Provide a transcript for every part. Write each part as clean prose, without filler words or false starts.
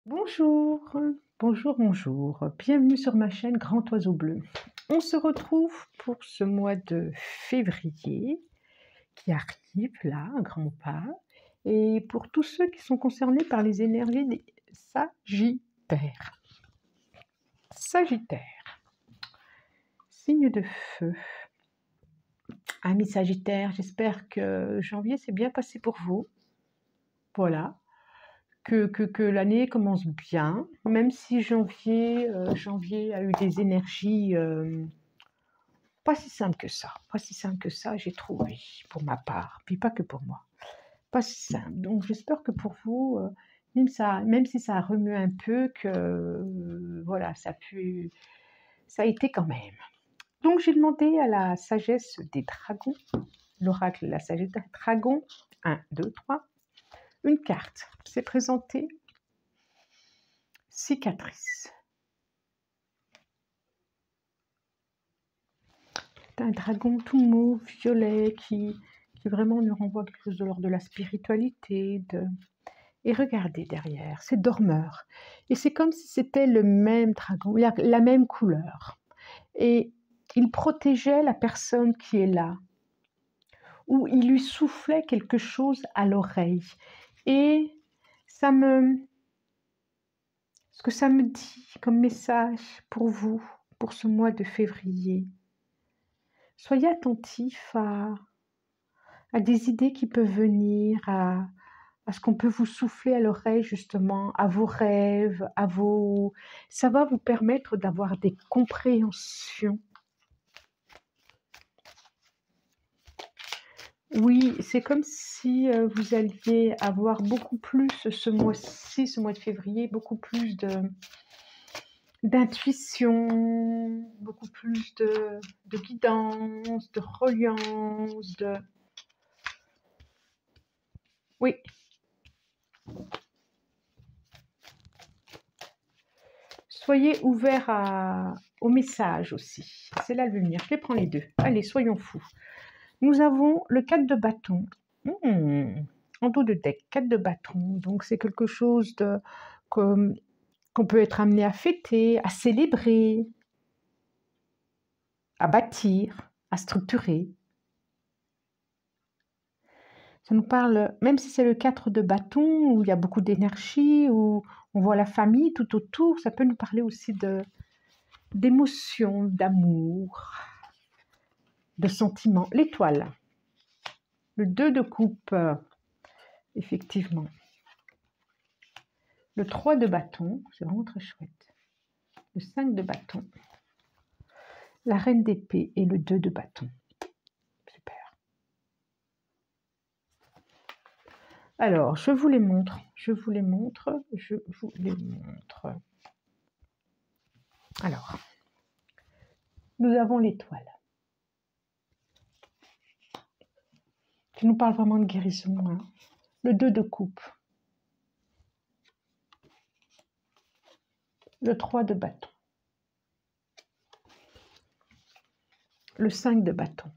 Bonjour, bonjour. Bienvenue sur ma chaîne Grand Oiseau Bleu. On se retrouve pour ce mois de février qui arrive là, à grands pas, et pour tous ceux qui sont concernés par les énergies des Sagittaires. Sagittaire, signe de feu. Amis Sagittaires, j'espère que janvier s'est bien passé pour vous. Voilà. Que l'année commence bien, même si janvier a eu des énergies pas si simples que ça, j'ai trouvé, pour ma part, puis pas que pour moi, pas si simple. Donc j'espère que pour vous, même si ça a remué un peu, que voilà, ça a été quand même. Donc j'ai demandé à la sagesse des dragons, l'oracle de la sagesse des dragons, 1, 2, 3, une carte s'est présentée. Cicatrice. Un dragon tout mauve, violet, qui vraiment nous renvoie quelque chose de l'ordre de la spiritualité. Et regardez derrière, c'est dormeur. Et c'est comme si c'était le même dragon, la même couleur. Et il protégeait la personne qui est là, ou il lui soufflait quelque chose à l'oreille. Et ce que ça me dit comme message pour vous, pour ce mois de février, soyez attentifs à des idées qui peuvent venir, à ce qu'on peut vous souffler à l'oreille, justement, à vos rêves, ça va vous permettre d'avoir des compréhensions. Oui, c'est comme si vous alliez avoir beaucoup plus ce mois-ci, ce mois de février, beaucoup plus d'intuition, beaucoup plus de guidance, de reliance, Oui. Soyez ouverts au message aussi. C'est la lumière. Je les prends les deux. Allez, soyons fous. Nous avons le 4 de bâton. En dos de deck, 4 de bâton. Donc, c'est quelque chose qu'on peut être amené à fêter, à célébrer, à bâtir, à structurer. Ça nous parle, même si c'est le 4 de bâton, où il y a beaucoup d'énergie, où on voit la famille tout autour, ça peut nous parler aussi d'émotions, d'amour, de sentiments. L'étoile, le 2 de coupe, effectivement. Le 3 de bâton, c'est vraiment très chouette. Le 5 de bâton, la reine d'épée et le 2 de bâton. Super. Alors, je vous les montre. Alors, nous avons l'étoile, qui nous parle vraiment de guérison. Hein. Le 2 de coupe. Le 3 de bâton. Le 5 de bâton.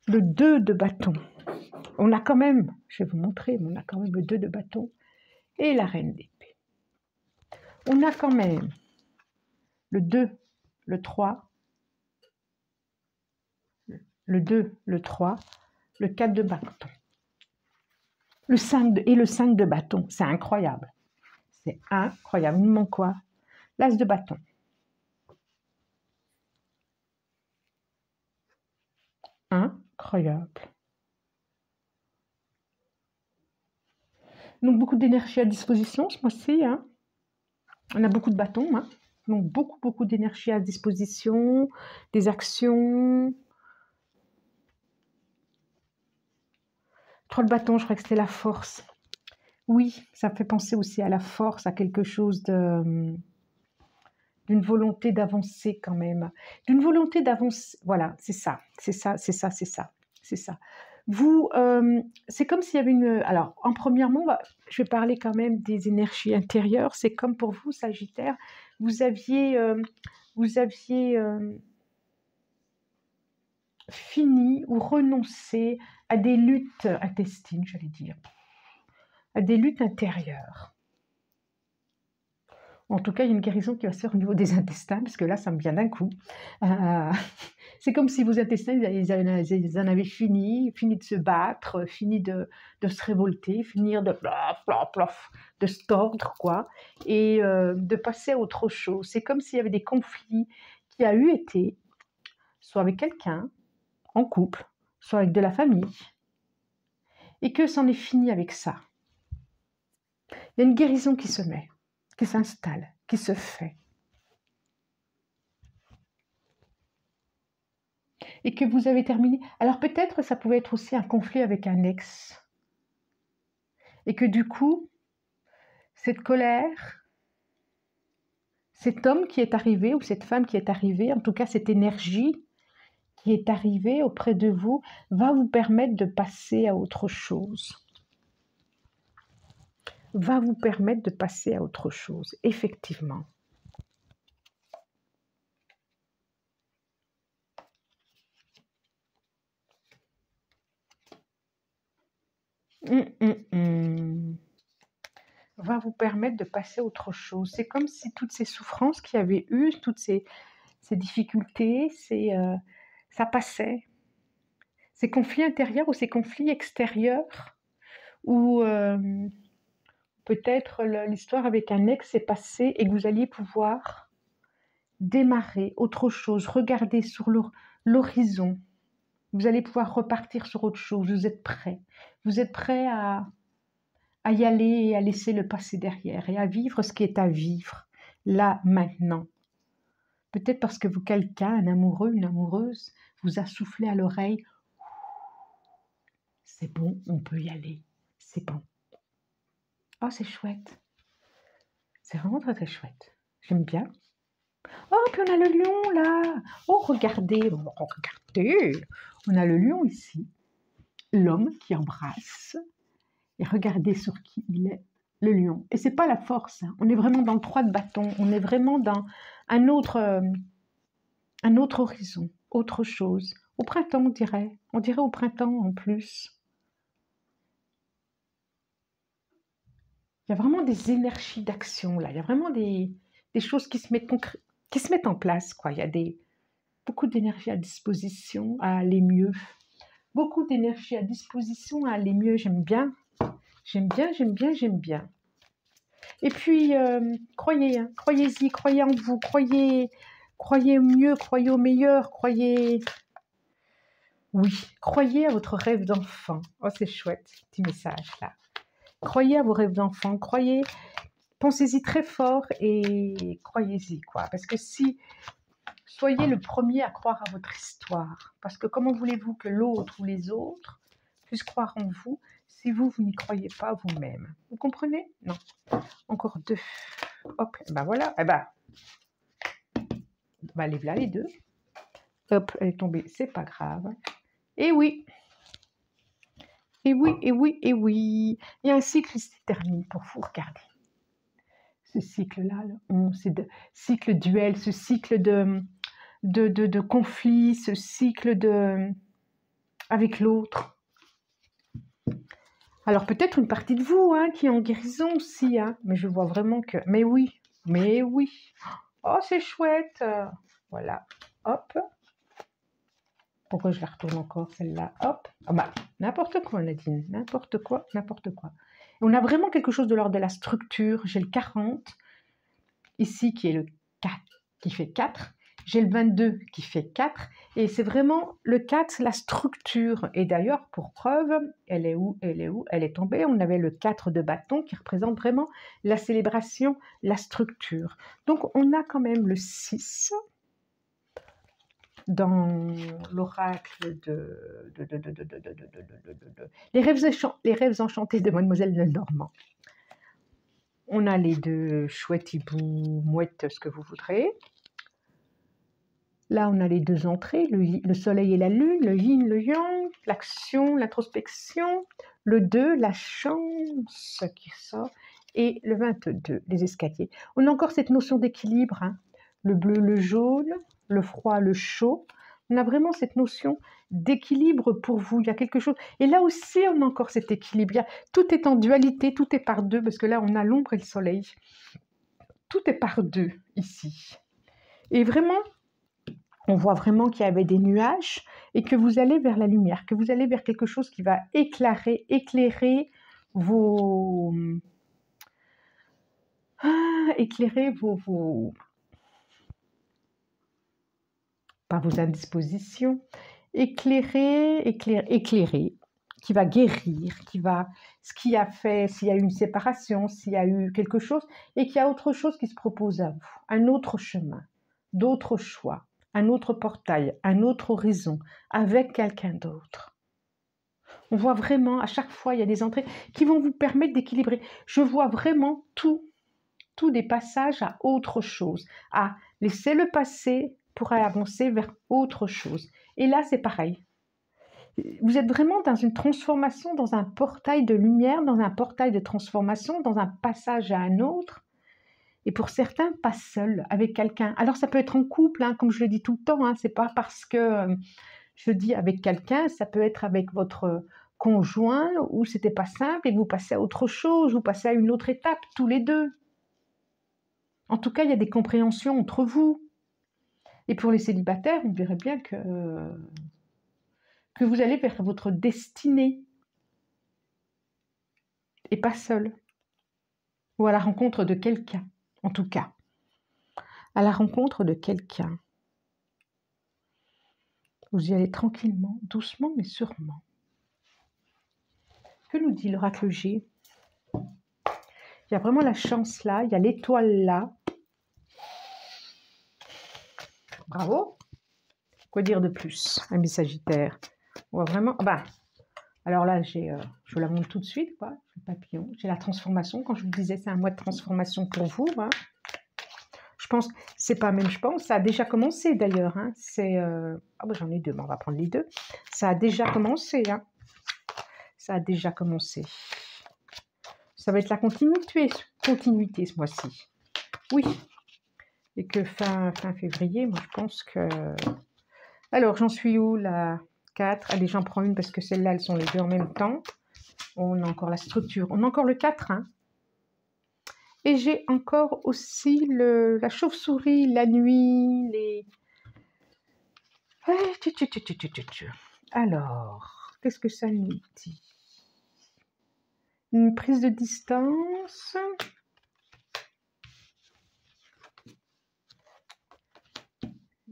Le 2 de bâton. On a quand même, je vais vous montrer, mais on a quand même le 2 de bâton et la reine d'épée. On a quand même le 2, le 3, le 2, le 3, le 4 de bâton. Le 5 et le 5 de bâton, c'est incroyable. C'est incroyable. Il nous manque quoi? L'as de bâton. Incroyable. Donc, beaucoup d'énergie à disposition ce mois-ci. Hein. On a beaucoup de bâtons. Hein. Donc, beaucoup d'énergie à disposition, des actions. 3 de bâton, je crois que c'était la force. Oui, ça me fait penser aussi à la force, à quelque chose d'une volonté d'avancer quand même. D'une volonté d'avancer, voilà, c'est ça. Vous, c'est comme s'il y avait une... Alors, en premièrement, je vais parler quand même des énergies intérieures. C'est comme pour vous, Sagittaire, vous aviez fini ou renoncé à des luttes intestines, j'allais dire, à des luttes intérieures. En tout cas, il y a une guérison qui va se faire au niveau des intestins, parce que là, ça me vient d'un coup. C'est comme si vos intestins, ils en avaient fini de se battre, fini de se révolter, finir de plof, plof, plof, de se tordre, quoi, et de passer à autre chose. C'est comme s'il y avait des conflits qui a eu été, soit avec quelqu'un, en couple, soit avec de la famille, et que c'en est fini avec ça. Il y a une guérison qui se met, qui s'installe, qui se fait. Et que vous avez terminé. Alors peut-être ça pouvait être aussi un conflit avec un ex. Et que du coup, cette colère, cet homme qui est arrivé, ou cette femme qui est arrivée, en tout cas cette énergie qui est arrivée auprès de vous, va vous permettre de passer à autre chose. Va vous permettre de passer à autre chose, effectivement. Va vous permettre de passer à autre chose. C'est comme si toutes ces souffrances qu'il y avait eu, toutes ces difficultés, ça passait. Ces conflits intérieurs ou ces conflits extérieurs, ou peut-être l'histoire avec un ex est passée et que vous alliez pouvoir démarrer autre chose, regarder sur l'horizon. Vous allez pouvoir repartir sur autre chose, vous êtes prêts. Vous êtes prêts à y aller et à laisser le passé derrière et à vivre ce qui est à vivre, là, maintenant. Peut-être parce que quelqu'un, un amoureux, une amoureuse, vous a soufflé à l'oreille. C'est bon, on peut y aller, c'est bon. Oh, c'est chouette. C'est vraiment très très chouette. J'aime bien. Oh, puis on a le lion là. Oh, regardez, regardez. On a le lion ici. L'homme qui embrasse. Et regardez sur qui il est, le lion. Et c'est pas la force. Hein. On est vraiment dans le 3 de bâton. On est vraiment dans un autre horizon, autre chose. Au printemps, on dirait. On dirait au printemps en plus. Il y a vraiment des énergies d'action là. Il y a vraiment des choses qui se mettent en place, quoi. Il y a beaucoup d'énergie à disposition à aller mieux. Beaucoup d'énergie à disposition à aller mieux. J'aime bien. J'aime bien, j'aime bien, j'aime bien. Et puis, croyez, hein, croyez-y, croyez en vous, croyez au mieux, croyez au meilleur, croyez... Oui, croyez à votre rêve d'enfant. Oh, c'est chouette, petit message là. Croyez à vos rêves d'enfant, croyez, pensez-y très fort et croyez-y, quoi. Parce que soyez le premier à croire à votre histoire. Parce que comment voulez-vous que l'autre ou les autres puissent croire en vous si vous n'y croyez pas vous-même? Vous comprenez? Non. Encore 2. Hop, ben voilà. Eh ben, les voilà les 2. Hop, elle est tombée, c'est pas grave. Et oui. Et oui, et oui, et oui. Il y a un cycle qui se termine pour vous, regardez. Ce cycle-là, c'est le cycle duel, ce cycle de conflit, ce cycle avec l'autre. Alors peut-être une partie de vous hein, qui est en guérison aussi, hein, mais je vois vraiment que... Mais oui. Oh, c'est chouette. Voilà, hop. Pourquoi je la retourne encore, celle-là? Hop. Oh, bah, n'importe quoi, Nadine. N'importe quoi, n'importe quoi. Et on a vraiment quelque chose de l'ordre de la structure. J'ai le 40, ici, qui est le 4, qui fait 4. J'ai le 22 qui fait 4. Et c'est vraiment le 4, la structure. Et d'ailleurs, pour preuve, elle est où? Elle est tombée. On avait le 4 de bâton qui représente vraiment la célébration, la structure. Donc, on a quand même le 6 dans l'oracle les rêves enchantés de Mademoiselle Lenormand. On a les 2 chouettes, hiboux, mouettes, ce que vous voudrez. Là, on a les 2 entrées, le soleil et la lune, le yin, le yang, l'action, l'introspection, le 2, la chance qui sort, et le 22, les escaliers. On a encore cette notion d'équilibre, hein. Le bleu, le jaune, le froid, le chaud. On a vraiment cette notion d'équilibre pour vous. Il y a quelque chose. Et là aussi, on a encore cet équilibre. Tout est en dualité, tout est par deux, parce que là, on a l'ombre et le soleil. Tout est par deux ici. Et vraiment, on voit vraiment qu'il y avait des nuages et que vous allez vers la lumière, que vous allez vers quelque chose qui va éclairer vos... éclairer pas vos indispositions, éclairer, qui va guérir, ce qui a fait, s'il y a eu une séparation, s'il y a eu quelque chose, et qu'il y a autre chose qui se propose à vous, un autre chemin, d'autres choix, un autre portail, un autre horizon, avec quelqu'un d'autre. On voit vraiment, à chaque fois, il y a des entrées qui vont vous permettre d'équilibrer. Je vois vraiment tous des passages à autre chose, à laisser le passé pour avancer vers autre chose. Et là, c'est pareil. Vous êtes vraiment dans une transformation, dans un portail de lumière, dans un portail de transformation, dans un passage à un autre. Et pour certains, pas seul, avec quelqu'un. Alors, ça peut être en couple, hein, comme je le dis tout le temps. Hein, c'est pas parce que je dis avec quelqu'un, ça peut être avec votre conjoint, où c'était pas simple et vous passez à autre chose, vous passez à une autre étape, tous les deux. En tout cas, il y a des compréhensions entre vous. Et pour les célibataires, on verrait bien que vous allez vers votre destinée et pas seul. Ou à la rencontre de quelqu'un, en tout cas. À la rencontre de quelqu'un. Vous y allez tranquillement, doucement, mais sûrement. Que nous dit l'oracle G? Il y a vraiment la chance là, il y a l'étoile là. Bravo. Quoi dire de plus, ami Sagittaire? On voit vraiment... alors là, je vous la montre tout de suite, quoi. Le papillon. J'ai la transformation. Quand je vous disais, c'est un mois de transformation pour vous. Hein. Je pense, c'est pas même, je pense, ça a déjà commencé d'ailleurs. Hein. J'en ai deux, mais on va prendre les deux. Ça a déjà commencé. Hein. Ça a déjà commencé. Ça va être la continuité ce mois-ci. Oui. Et que fin février, moi, je pense que... Alors, j'en suis où, la 4? Allez, j'en prends une parce que celles-là, elles sont les deux en même temps. On a encore la structure. On a encore le 4. Hein. Et j'ai encore aussi la chauve-souris, la nuit, les... Alors, qu'est-ce que ça nous dit? Une prise de distance.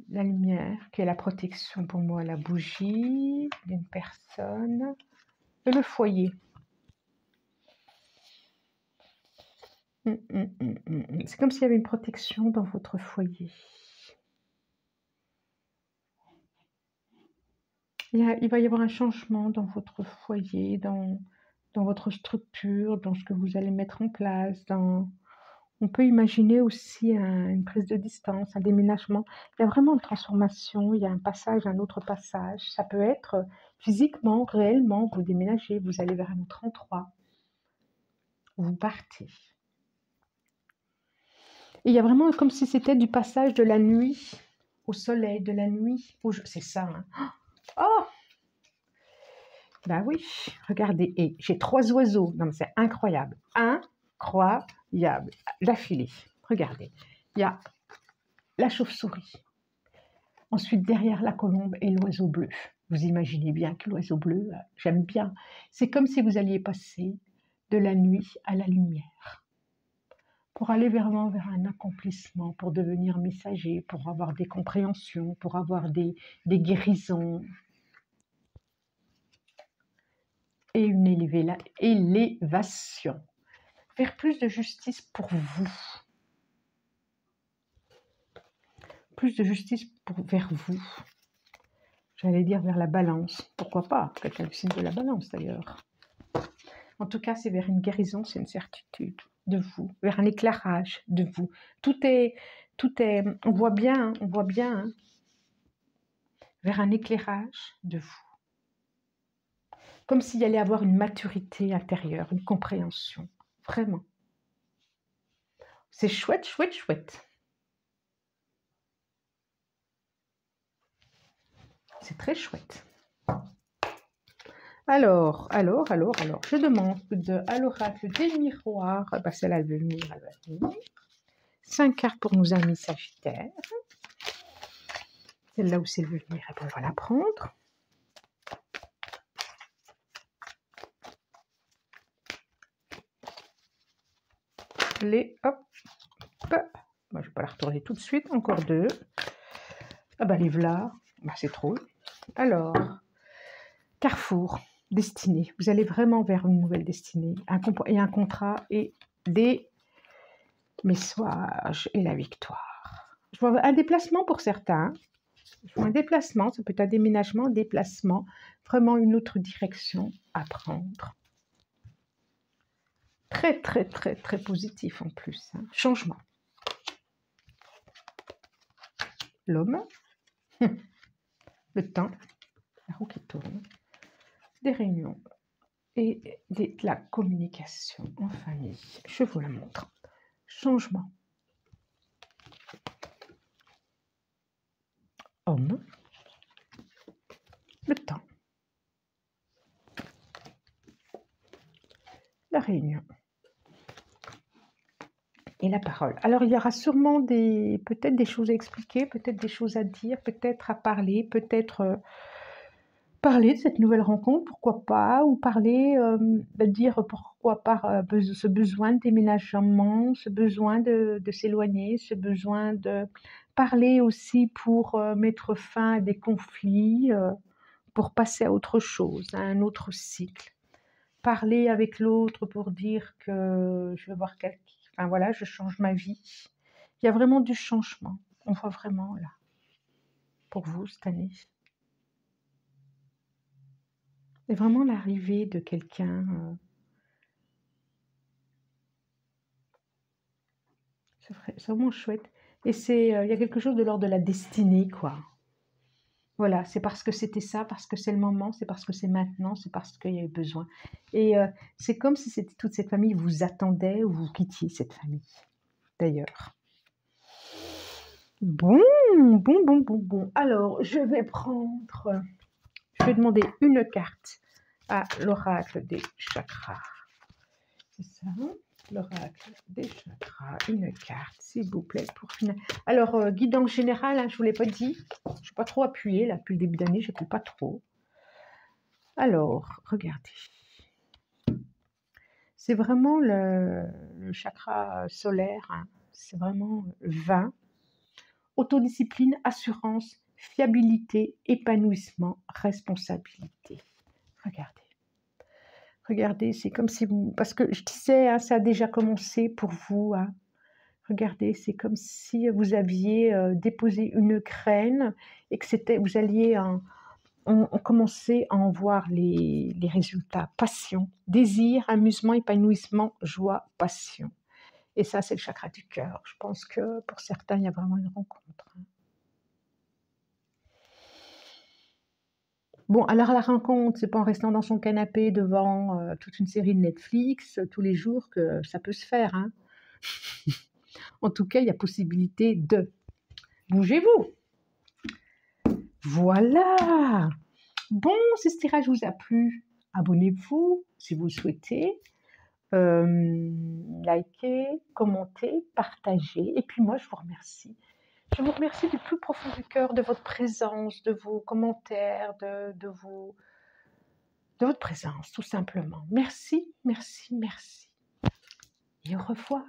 La lumière, qui est la protection pour moi, la bougie d'une personne. Et le foyer. C'est comme s'il y avait une protection dans votre foyer. Il va y avoir un changement dans votre foyer, dans votre structure, dans ce que vous allez mettre en place. On peut imaginer aussi une prise de distance, un déménagement. Il y a vraiment une transformation, il y a un passage, un autre passage. Ça peut être physiquement, réellement, vous déménagez, vous allez vers un autre endroit. Vous partez. Et il y a vraiment comme si c'était du passage de la nuit au soleil, de la nuit au jour. C'est ça. Hein. Oh! Ben oui, regardez. Et j'ai 3 oiseaux. Non, mais c'est incroyable. Incroyable. D'affilée. Regardez. Il y a la chauve-souris. Ensuite, derrière la colombe et l'oiseau bleu. Vous imaginez bien que l'oiseau bleu, j'aime bien. C'est comme si vous alliez passer de la nuit à la lumière. Pour aller vraiment vers un accomplissement, pour devenir messager, pour avoir des compréhensions, pour avoir des guérisons. Et une élévation. Faire plus de justice pour vous. Plus de justice vers vous. J'allais dire vers la balance. Pourquoi pas? Quelqu'un le signe de la balance d'ailleurs. En tout cas, c'est vers une guérison, c'est une certitude de vous, vers un éclairage de vous. Tout est, on voit bien, hein, vers un éclairage de vous. Comme s'il y allait avoir une maturité intérieure, une compréhension, vraiment. C'est chouette, chouette, chouette. C'est très chouette. Alors, je demande à l'oracle des miroirs, bah celle-là, elle veut venir, elle va venir. 5 cartes pour nos amis Sagittaires. Celle-là aussi, elle veut venir, et on va la prendre. Les, hop, moi, je ne vais pas la retourner tout de suite, encore 2. Ah bah les voilà, bah, c'est trop. Alors, Carrefour, destinée. Vous allez vraiment vers une nouvelle destinée. Un contrat et des messages et la victoire. Je vois un déplacement pour certains. Je vois un déplacement, ça peut être un déménagement, un déplacement. Vraiment une autre direction à prendre. Très, très, très, très positif en plus. Hein. Changement. L'homme. Le temps. La roue qui tourne. Des réunions. Et de la communication en famille. Je vous la montre. Changement. Homme. Le temps. La réunion. Et la parole. Alors, il y aura sûrement peut-être des choses à expliquer, peut-être des choses à dire, peut-être à parler, peut-être parler de cette nouvelle rencontre, pourquoi pas, ou parler, dire pourquoi pas ce besoin de déménagement, ce besoin de s'éloigner, ce besoin de parler aussi pour mettre fin à des conflits, pour passer à autre chose, à un autre cycle. Parler avec l'autre pour dire que je vais voir quelqu'un, enfin voilà, je change ma vie. Il y a vraiment du changement, on voit vraiment là, pour vous cette année. C'est vraiment l'arrivée de quelqu'un. C'est vraiment chouette. Et il y a quelque chose de l'ordre de la destinée, quoi. Voilà, c'est parce que c'était ça, parce que c'est le moment, c'est parce que c'est maintenant, c'est parce qu'il y a eu besoin. Et c'est comme si toute cette famille vous attendait ou vous quittiez cette famille, d'ailleurs. Bon. Alors, je vais demander une carte à l'oracle des chakras. C'est ça, l'oracle des chakras. Une carte, s'il vous plaît, pour finir. Alors, guidance générale, hein, je ne vous l'ai pas dit. Je ne suis pas trop appuyée, là, depuis le début d'année, je n'appuie pas trop. Alors, regardez. C'est vraiment le chakra solaire, hein. C'est vraiment 20. Autodiscipline, assurance, fiabilité, épanouissement, responsabilité. Regardez. Regardez, c'est comme si vous... Parce que je disais, hein, ça a déjà commencé pour vous. Hein. Regardez, c'est comme si vous aviez déposé une graine et que vous alliez on commençait à en voir les résultats. Passion, désir, amusement, épanouissement, joie, passion. Et ça, c'est le chakra du cœur. Je pense que pour certains, il y a vraiment une rencontre. Hein. Bon, alors la rencontre, c'est pas en restant dans son canapé devant toute une série de Netflix tous les jours que ça peut se faire. Hein. En tout cas, il y a possibilité de. Bougez-vous. Voilà. Bon, si ce tirage vous a plu, abonnez-vous si vous le souhaitez. Likez, commentez, partagez. Et puis moi, je vous remercie. Je vous remercie du plus profond du cœur de votre présence, de vos commentaires, de votre présence, tout simplement. Merci. Et au revoir.